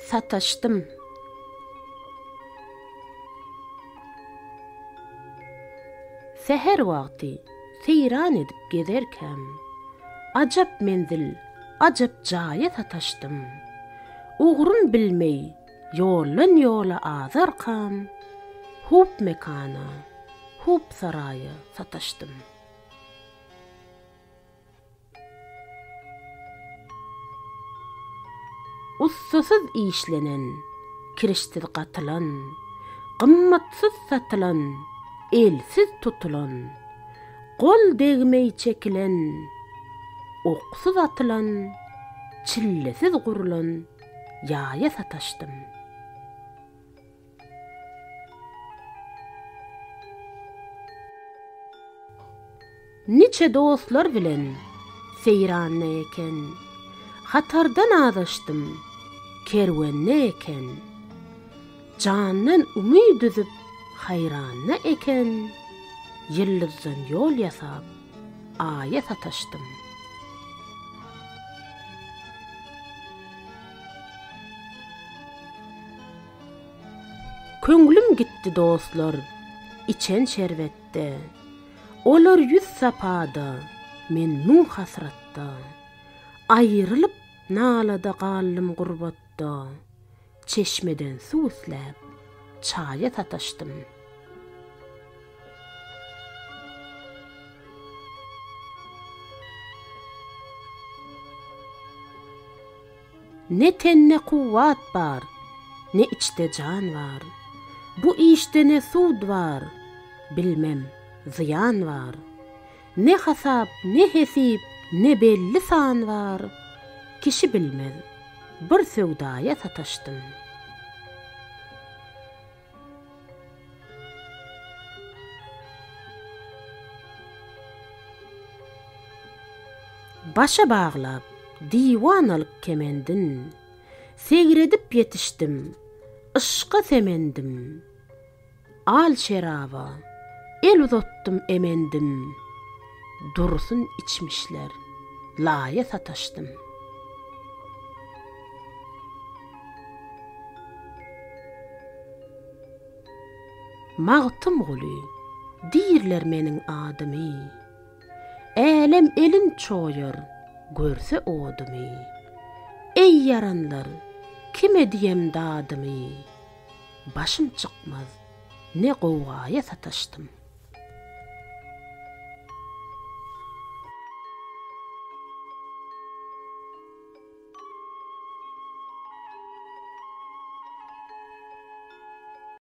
sataşdym. Seher wagty seyran edip gezerkem, ajap menzil, ajap jaýa sataşdym. Ugrun bilmey, ýollan ýola azarkam, hup mekana, hup saraya sataşdym. Ussasız işlenen, kirişsiz gatylan, gymmatsyz satylan, elsiz tutulan, gol degmey çekilen, oksuz atylan, çillesiz gurulan ýaýa sataşdym. Niçe dostlar bilen seyranne eken, hatardan adaşdym, kerwenne eken, candan umyd üzüp hayranna eken, ýyldızdan ýol ýasap aýa sataşdym. Köngülüm gitti dostlar, içen şerbette, olar yüz sapada, men nun hasratda, ayrılıp nalada gallym gurbatda, çeşmeden su üsläp çaýa sataşdym. Ne tenne kuvvat bar, ne içte can var. Bu işte ne sud var, bilmem ziyan var. Ne hasap, ne hesip, ne belli san var. Kişi bilmez, bir sevdaya sataşdym. Başa bağlap, divanalyk kemendin, segredip yetişdim, ışqa semendim. Al şeraba, el uzatdım emendim, dursun içmişler, laýa sataşdym. Mağtym guly, diýirler meniň adymy, elem elin çoýar, görse odumy. Ey yaranlar, kime diýem dadymy, başym çykmaz, ne gowgaýa sataşdym.